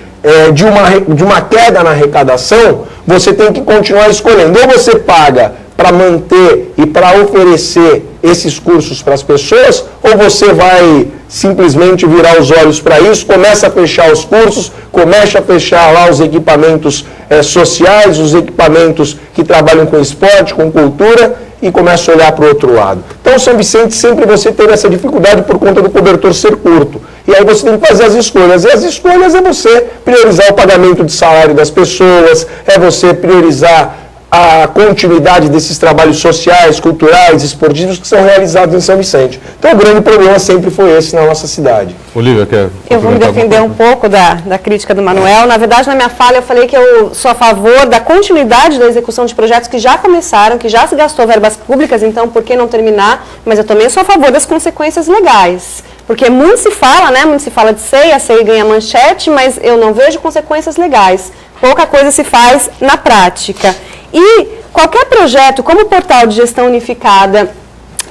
de uma queda na arrecadação, você tem que continuar escolhendo. Ou você paga para manter e para oferecer esses cursos para as pessoas, ou você vai simplesmente virar os olhos para isso, começa a fechar os cursos, começa a fechar lá os equipamentos sociais, os equipamentos que trabalham com esporte, com cultura, e começa a olhar para o outro lado. Então, São Vicente, sempre você teve essa dificuldade por conta do cobertor ser curto. E aí você tem que fazer as escolhas. E as escolhas é você priorizar o pagamento de salário das pessoas, é você priorizar a continuidade desses trabalhos sociais, culturais, esportivos que são realizados em São Vicente. Então, o grande problema sempre foi esse na nossa cidade. Olívia, quer Eu vou me defender um pouco da crítica do Manuel. Na verdade, na minha fala, eu falei que eu sou a favor da continuidade da execução de projetos que já começaram, que já se gastou verbas públicas, então por que não terminar? Mas eu também sou a favor das consequências legais. Porque muito se fala, né? Muito se fala de SEI, a SEI ganha manchete, mas eu não vejo consequências legais. Pouca coisa se faz na prática. E qualquer projeto, como o Portal de Gestão Unificada,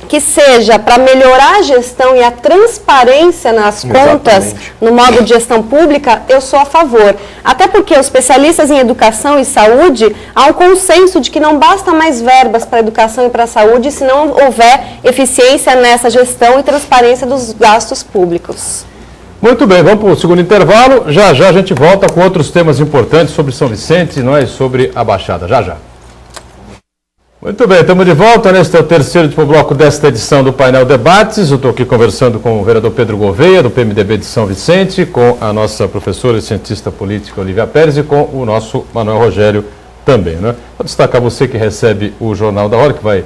que seja para melhorar a gestão e a transparência nas contas, no modo de gestão pública, eu sou a favor. Até porque os especialistas em educação e saúde, há um consenso de que não basta mais verbas para a educação e para a saúde se não houver eficiência nessa gestão e transparência dos gastos públicos. Muito bem, vamos para o segundo intervalo. Já já a gente volta com outros temas importantes sobre São Vicente e sobre a Baixada. Já já. Muito bem, estamos de volta. Neste é o terceiro bloco desta edição do Painel Debates. Eu estou aqui conversando com o vereador Pedro Gouveia, do PMDB de São Vicente, com a nossa professora e cientista política Olívia Pérez e com o nosso Manuel Rogério também, né? Vou destacar você que recebe o Jornal da Hora, que vai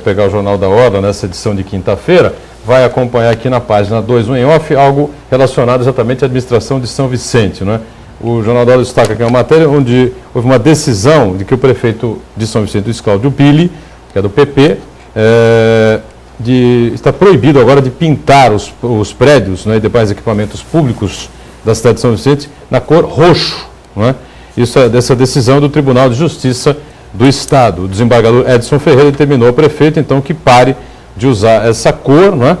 pegar o Jornal da Hora nessa edição de quinta-feira, vai acompanhar aqui na página 21 em off algo relacionado exatamente à administração de São Vicente, né? O Jornal da Hora destaca aqui uma matéria onde houve uma decisão de que o prefeito de São Vicente, Luiz Cláudio Billy, que é do PP, está proibido agora de pintar os prédios, né, e demais equipamentos públicos da cidade de São Vicente na cor roxo, né? Isso é dessa decisão do Tribunal de Justiça do Estado. O desembargador Edson Ferreira determinou ao prefeito, então, que pare de usar essa cor, né,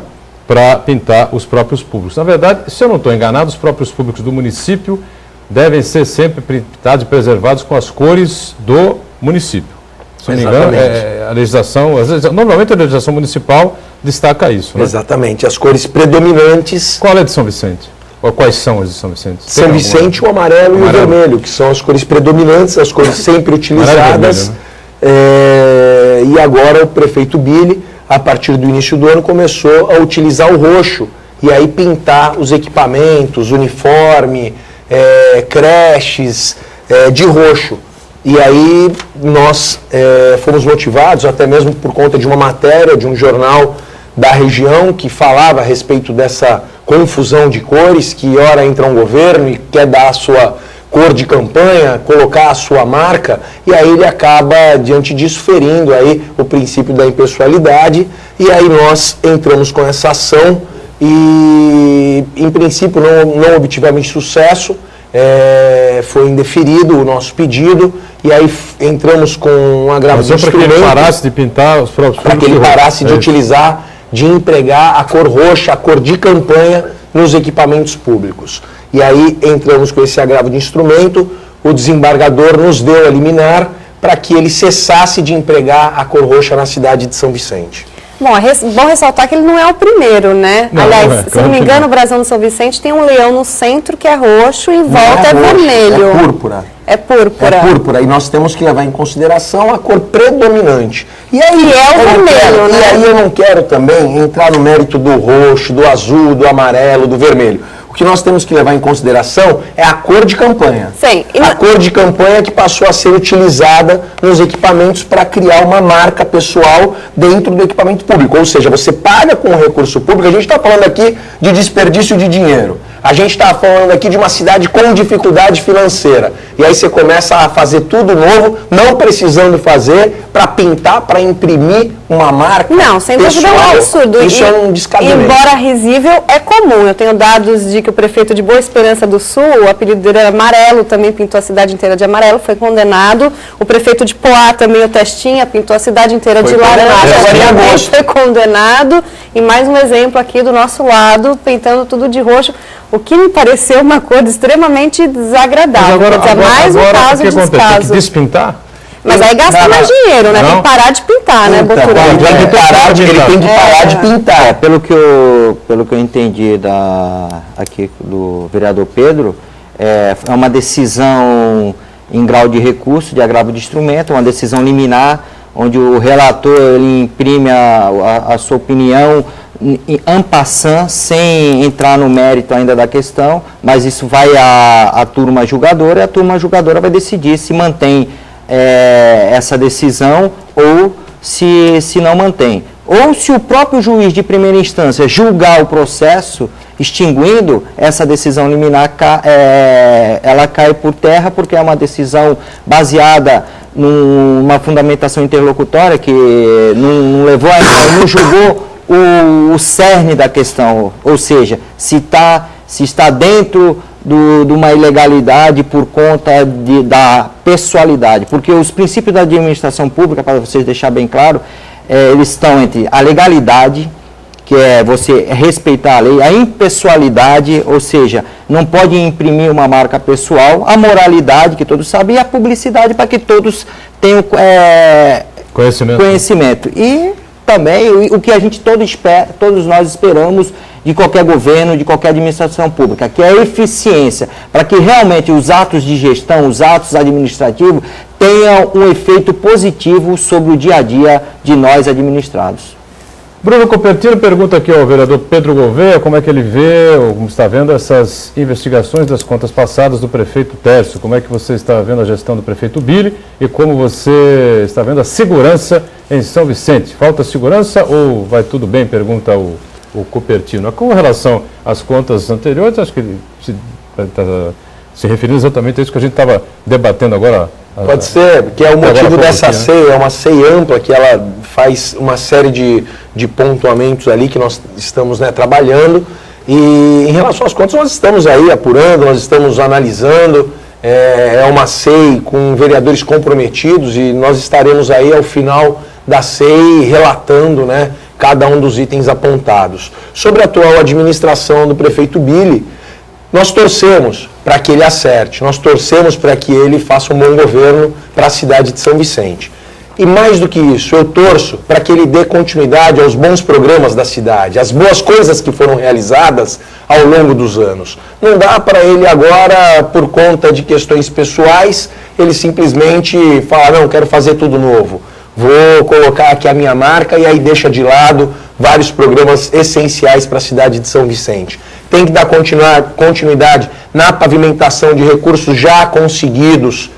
para pintar os próprios públicos. Na verdade, se eu não estou enganado, os próprios públicos do município devem ser sempre pintados e preservados com as cores do município. Se não me engano, a legislação, normalmente a legislação municipal destaca isso, né? Exatamente, as cores predominantes. Qual é de São Vicente? Ou quais são as de São Vicente? São Vicente, o amarelo e o vermelho, que são as cores predominantes, as cores sempre utilizadas. E agora o prefeito Billy, a partir do início do ano, começou a utilizar o roxo e aí pintar os equipamentos, uniforme, creches de roxo. E aí nós fomos motivados, até mesmo por conta de uma matéria de um jornal da região que falava a respeito dessa confusão de cores, que ora entra um governo e quer dar a sua cor de campanha, colocar a sua marca, e aí ele acaba, diante disso, ferindo aí o princípio da impessoalidade, e aí nós entramos com essa ação e, em princípio, não obtivemos sucesso, foi indeferido o nosso pedido, e aí entramos com um agravo de instrumento. Para que ele parasse de pintar os próprios para que ele parasse de utilizar, de empregar a cor roxa, a cor de campanha nos equipamentos públicos. E aí entramos com esse agravo de instrumento, o desembargador nos deu a liminar para que ele cessasse de empregar a cor roxa na cidade de São Vicente. Bom, é bom ressaltar que ele não é o primeiro, né? Não, aliás, se não me engano, o brasão de São Vicente tem um leão no centro que é roxo e em volta é vermelho. É púrpura. É púrpura. É púrpura. E nós temos que levar em consideração a cor predominante. E aí, é o vermelho, né? E aí eu não quero também entrar no mérito do roxo, do azul, do amarelo, do vermelho. O que nós temos que levar em consideração é a cor de campanha. Sim. A cor de campanha que passou a ser utilizada nos equipamentos para criar uma marca pessoal dentro do equipamento público. Ou seja, você paga com o recurso público, a gente está falando aqui de desperdício de dinheiro. A gente está falando aqui de uma cidade com dificuldade financeira. E aí você começa a fazer tudo novo, não precisando fazer, para pintar, para imprimir uma marca. Não, sem dúvida é um absurdo. Isso é um descabimento. Embora risível, é comum. Eu tenho dados de que o prefeito de Boa Esperança do Sul, o apelido dele era Amarelo, também pintou a cidade inteira de amarelo, foi condenado. O prefeito de Poá também, o Testinha, pintou a cidade inteira de laranja, foi condenado. E mais um exemplo aqui do nosso lado, pintando tudo de roxo. O que me pareceu uma cor extremamente desagradável. Mas agora, mais um caso o que de acontece? descaso. Tem que despintar? Mas aí gasta mais dinheiro, né? Tem que parar de pintar, né, Boturão? Ele tem que parar de pintar. Pelo que eu entendi aqui do vereador Pedro, é uma decisão em grau de recurso, de agravo de instrumento, uma decisão liminar, onde o relator ele imprime a sua opinião en passant, sem entrar no mérito ainda da questão, mas isso vai à turma julgadora, e a turma julgadora vai decidir se mantém essa decisão ou se não mantém. Ou se o próprio juiz de primeira instância julgar o processo, extinguindo essa decisão liminar, ela cai por terra, porque é uma decisão baseada numa fundamentação interlocutória que não levou não julgou o cerne da questão, ou seja, se está dentro de uma ilegalidade por conta da pessoalidade, porque os princípios da administração pública, para vocês deixar bem claro, eles estão entre a legalidade, que é você respeitar a lei, a impessoalidade, ou seja, não pode imprimir uma marca pessoal, a moralidade, que todos sabem, e a publicidade, para que todos tenham conhecimento. E também o que a gente todos nós esperamos de qualquer governo, de qualquer administração pública, que é a eficiência, para que realmente os atos de gestão, os atos administrativos, tenham um efeito positivo sobre o dia a dia de nós administrados. Bruno Cupertino pergunta aqui ao vereador Pedro Gouveia como é que ele vê, ou como está vendo, essas investigações das contas passadas do prefeito Tércio. Como é que você está vendo a gestão do prefeito Billy e como você está vendo a segurança em São Vicente? Falta segurança ou vai tudo bem? Pergunta o Cupertino. Com relação às contas anteriores, acho que ele se referindo exatamente a isso que a gente estava debatendo agora. Pode ser, que é o motivo dessa ceia, é uma ceia ampla, que ela faz uma série de pontuamentos ali que nós estamos trabalhando. E em relação às contas, nós estamos aí apurando, nós estamos analisando. É uma CEI com vereadores comprometidos e nós estaremos aí ao final da CEI relatando cada um dos itens apontados. Sobre a atual administração do prefeito Billy, nós torcemos para que ele acerte, nós torcemos para que ele faça um bom governo para a cidade de São Vicente. E mais do que isso, eu torço para que ele dê continuidade aos bons programas da cidade, às boas coisas que foram realizadas ao longo dos anos. Não dá para ele agora, por conta de questões pessoais, ele simplesmente falar, não, quero fazer tudo novo. Vou colocar aqui a minha marca e aí deixa de lado vários programas essenciais para a cidade de São Vicente. Tem que dar continuidade na pavimentação de recursos já conseguidos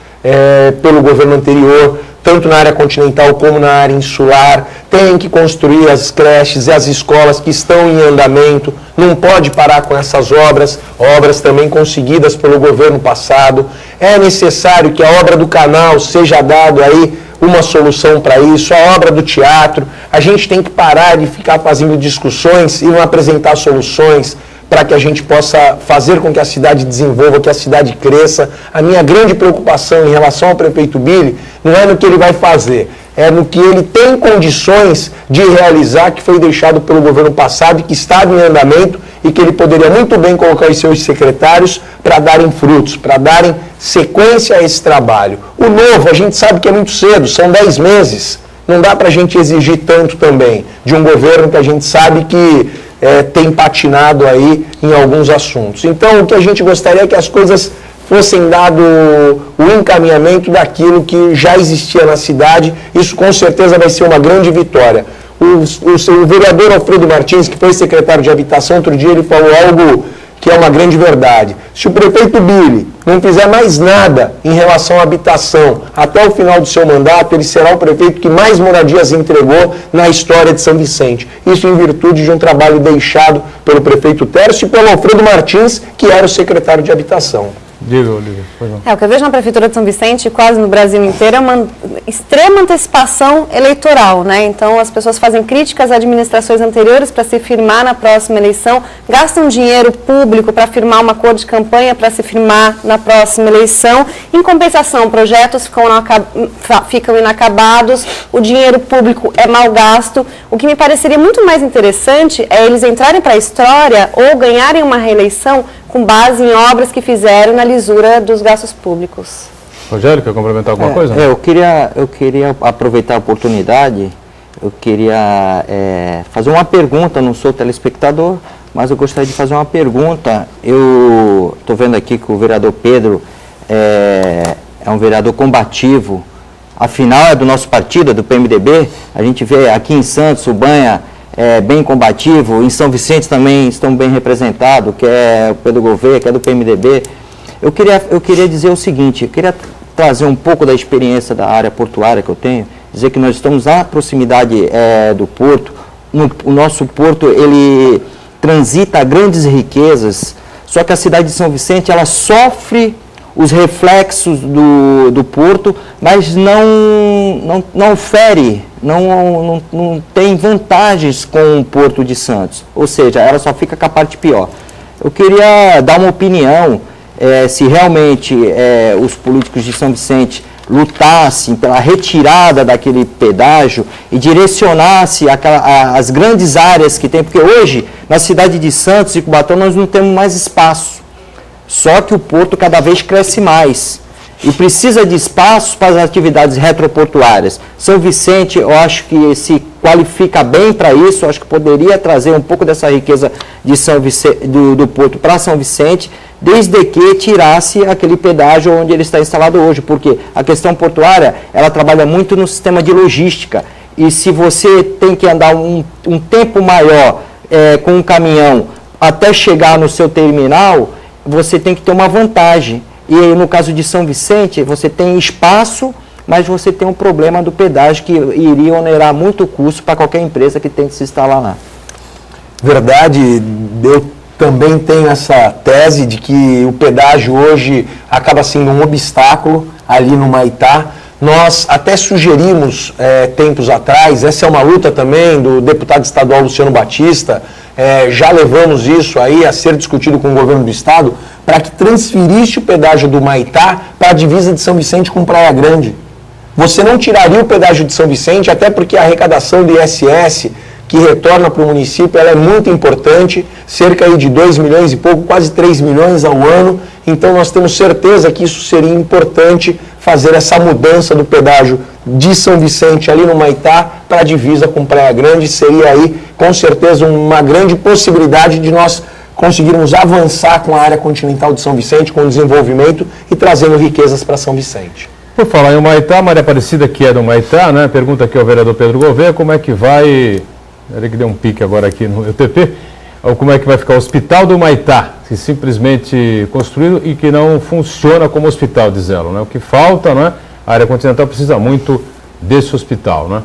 pelo governo anterior, tanto na área continental como na área insular. Tem que construir as creches e as escolas que estão em andamento. Não pode parar com essas obras também conseguidas pelo governo passado. É necessário que a obra do canal seja dado aí uma solução para isso, a obra do teatro. A gente tem que parar de ficar fazendo discussões e não apresentar soluções para que a gente possa fazer com que a cidade desenvolva, que a cidade cresça. A minha grande preocupação em relação ao prefeito Billy não é no que ele vai fazer, é no que ele tem condições de realizar, que foi deixado pelo governo passado e que estava em andamento e que ele poderia muito bem colocar os seus secretários para darem frutos, para darem sequência a esse trabalho. O novo, a gente sabe que é muito cedo, são 10 meses. Não dá para a gente exigir tanto também de um governo que a gente sabe que tem patinado aí em alguns assuntos. Então, o que a gente gostaria é que as coisas fossem dado o encaminhamento daquilo que já existia na cidade. Isso com certeza vai ser uma grande vitória. O vereador Alfredo Martins, que foi secretário de Habitação, outro dia ele falou algo que é uma grande verdade. Se o prefeito Billy não fizer mais nada em relação à habitação até o final do seu mandato, ele será o prefeito que mais moradias entregou na história de São Vicente. Isso em virtude de um trabalho deixado pelo prefeito Tércio e pelo Alfredo Martins, que era o secretário de Habitação. Diga, Olivia. O que eu vejo na Prefeitura de São Vicente, quase no Brasil inteiro, é uma extrema antecipação eleitoral, Então, as pessoas fazem críticas a administrações anteriores para se firmar na próxima eleição, gastam dinheiro público para firmar uma acordo de campanha para se firmar na próxima eleição. Em compensação, projetos ficam inacabados, o dinheiro público é mal gasto. O que me pareceria muito mais interessante é eles entrarem para a história ou ganharem uma reeleição com base em obras que fizeram na lisura dos gastos públicos. Rogério, quer complementar alguma coisa? Eu queria aproveitar a oportunidade, eu queria fazer uma pergunta, não sou telespectador, mas eu gostaria de fazer uma pergunta. Eu estou vendo aqui que o vereador Pedro é um vereador combativo, afinal é do nosso partido, é do PMDB. A gente vê aqui em Santos o Banha é bem combativo, em São Vicente também estão bem representados, que é o Pedro Gouveia, que é do PMDB. Eu queria dizer o seguinte, eu queria trazer um pouco da experiência da área portuária que eu tenho, dizer que nós estamos na proximidade do porto. O nosso porto, ele transita grandes riquezas, só que a cidade de São Vicente, ela sofre os reflexos do porto, mas não fere, não tem vantagens com o Porto de Santos, ou seja, ela só fica com a parte pior. Eu queria dar uma opinião, se realmente os políticos de São Vicente lutassem pela retirada daquele pedágio e direcionassem as grandes áreas que tem, porque hoje, na cidade de Santos e Cubatão, nós não temos mais espaço. Só que o porto cada vez cresce mais e precisa de espaços para as atividades retroportuárias. São Vicente, eu acho que se qualifica bem para isso, eu acho que poderia trazer um pouco dessa riqueza de São Vicente, do porto para São Vicente, desde que tirasse aquele pedágio onde ele está instalado hoje, porque a questão portuária, ela trabalha muito no sistema de logística, e se você tem que andar um tempo maior com um caminhão até chegar no seu terminal, você tem que ter uma vantagem. E no caso de São Vicente, você tem espaço, mas você tem um problema do pedágio que iria onerar muito o custo para qualquer empresa que tem que se instalar lá. Verdade, eu também tenho essa tese de que o pedágio hoje acaba sendo um obstáculo ali no Humaitá. Nós até sugerimos tempos atrás, essa é uma luta também do deputado estadual Luciano Batista, já levamos isso aí a ser discutido com o governo do estado, para que transferisse o pedágio do Humaitá para a divisa de São Vicente com Praia Grande. Você não tiraria o pedágio de São Vicente, até porque a arrecadação do ISS que retorna para o município, ela é muito importante, cerca aí de 2 milhões e pouco, quase 3 milhões ao ano. Então nós temos certeza que isso seria importante, fazer essa mudança do pedágio de São Vicente ali no Humaitá para a divisa com Praia Grande. Seria aí com certeza uma grande possibilidade de nós conseguirmos avançar com a área continental de São Vicente, com o desenvolvimento e trazendo riquezas para São Vicente. Por falar em Humaitá, Maria Aparecida, que é do Humaitá, né? Pergunta aqui ao vereador Pedro Gouveia, como é que vai, ele que deu um pique agora aqui no UTP, como é que vai ficar o hospital do Humaitá, que simplesmente construído e que não funciona como hospital, diz ela, né? O que falta, né? A área continental precisa muito desse hospital, né?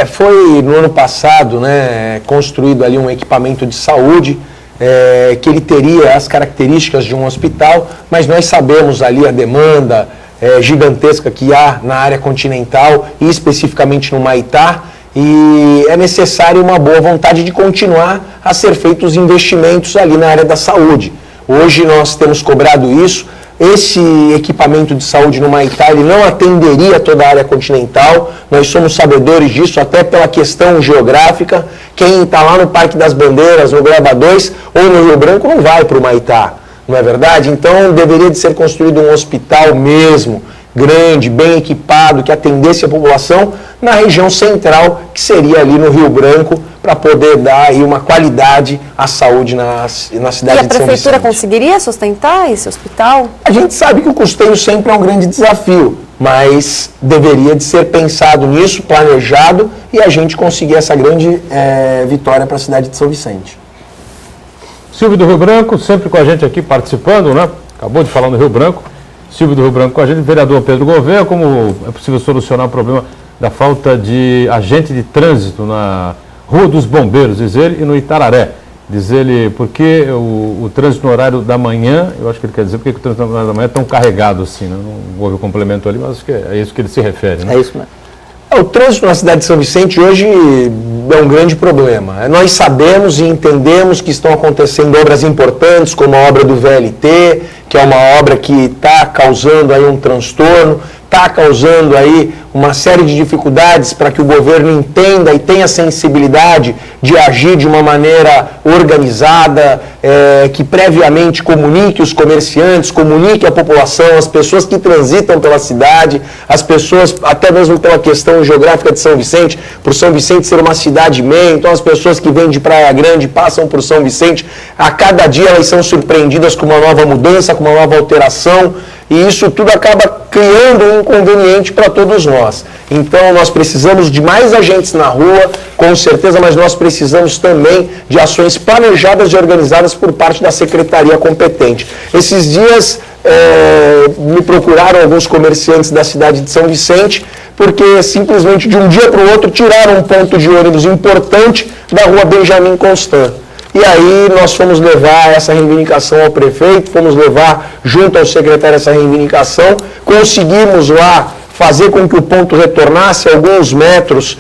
Foi no ano passado, né, construído ali um equipamento de saúde, que ele teria as características de um hospital, mas nós sabemos ali a demanda gigantesca que há na área continental e especificamente no Humaitá, e é necessário uma boa vontade de continuar a ser feitos investimentos ali na área da saúde. Hoje nós temos cobrado isso. Esse equipamento de saúde no Humaitá, ele não atenderia toda a área continental, nós somos sabedores disso, até pela questão geográfica. Quem está lá no Parque das Bandeiras, no Graba 2 ou no Rio Branco não vai para o Humaitá, não é verdade? Então deveria de ser construído um hospital mesmo, grande, bem equipado, que atendesse a população na região central, que seria ali no Rio Branco, para poder dar aí uma qualidade à saúde na cidade de São Vicente. E a prefeitura conseguiria sustentar esse hospital? A gente sabe que o custeio sempre é um grande desafio, mas deveria de ser pensado nisso, planejado, e a gente conseguir essa grande vitória para a cidade de São Vicente. Silvio do Rio Branco, sempre com a gente aqui participando, né? Acabou de falar no Rio Branco. Silvio do Rio Branco com a gente, vereador Pedro Gouveia, como é possível solucionar o problema da falta de agente de trânsito na Rua dos Bombeiros, diz ele, e no Itararé. Diz ele, porque o trânsito no horário da manhã, eu acho que ele quer dizer, porque o trânsito no horário da manhã é tão carregado assim, né? Não houve o complemento ali, mas acho que é isso que ele se refere, né? É isso mesmo. O trânsito na cidade de São Vicente hoje é um grande problema. Nós sabemos e entendemos que estão acontecendo obras importantes, como a obra do VLT, que é uma obra que está causando aí um transtorno, está causando aí uma série de dificuldades para que o governo entenda e tenha sensibilidade de agir de uma maneira organizada, que previamente comunique os comerciantes, comunique a população, as pessoas que transitam pela cidade, as pessoas, até mesmo pela questão geográfica de São Vicente, por São Vicente ser uma cidade meia, então as pessoas que vêm de Praia Grande passam por São Vicente, a cada dia elas são surpreendidas com uma nova mudança, com uma nova alteração, e isso tudo acaba criando um inconveniente para todos nós. Então nós precisamos de mais agentes na rua, com certeza, mas nós precisamos também de ações planejadas e organizadas por parte da secretaria competente. Esses dias me procuraram alguns comerciantes da cidade de São Vicente, porque simplesmente de um dia para o outro tiraram um ponto de ônibus importante da rua Benjamin Constant. E aí nós fomos levar essa reivindicação ao prefeito, fomos levar junto ao secretário essa reivindicação, conseguimos lá fazer com que o ponto retornasse alguns metros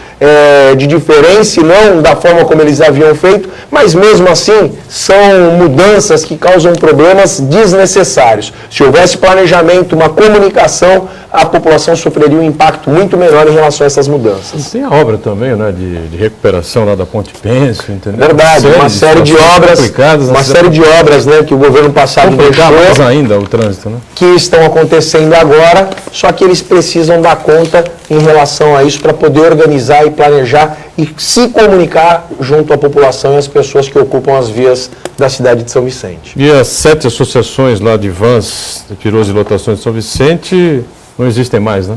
de diferença, e não da forma como eles haviam feito, mas mesmo assim são mudanças que causam problemas desnecessários. Se houvesse planejamento, uma comunicação, a população sofreria um impacto muito menor em relação a essas mudanças. E tem a obra também, né, de recuperação lá da Ponte Pêncil, entendeu? Verdade, uma série de obras, né, que o governo passado deixou, ainda o trânsito, né? Que estão acontecendo agora, só que eles precisam dar conta em relação a isso para poder organizar e planejar e se comunicar junto à população e às pessoas que ocupam as vias da cidade de São Vicente. E as 7 associações lá de vans, de perus e lotações de São Vicente não existem mais, né?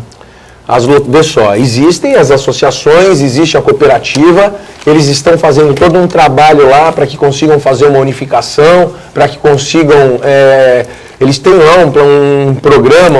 Vê só, existem as associações, existe a cooperativa, eles estão fazendo todo um trabalho lá para que consigam fazer uma unificação, para que consigam, eles têm lá um programa,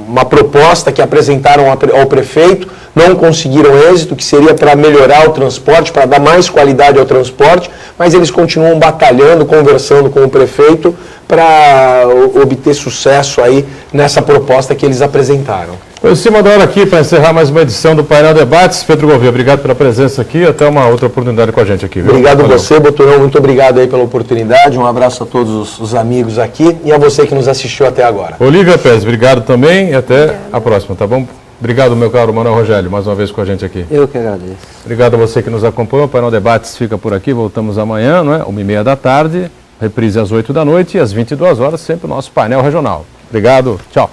uma proposta que apresentaram ao prefeito, não conseguiram êxito, que seria para melhorar o transporte, para dar mais qualidade ao transporte, mas eles continuam batalhando, conversando com o prefeito para obter sucesso aí nessa proposta que eles apresentaram. Em cima da hora aqui, para encerrar mais uma edição do Painel Debates. Pedro Gouveia, obrigado pela presença aqui, até uma outra oportunidade com a gente aqui. Viu? Obrigado a você, Boturão, muito obrigado aí pela oportunidade, um abraço a todos os amigos aqui e a você que nos assistiu até agora. Olívia Pérez, obrigado também e até a próxima, tá bom? Obrigado, meu caro Manuel Rogério, mais uma vez com a gente aqui. Eu que agradeço. Obrigado a você que nos acompanhou. O Painel Debates fica por aqui, voltamos amanhã, não é? 1h30 da tarde, reprise às 8 da noite e às 22 horas, sempre o nosso painel regional. Obrigado, tchau.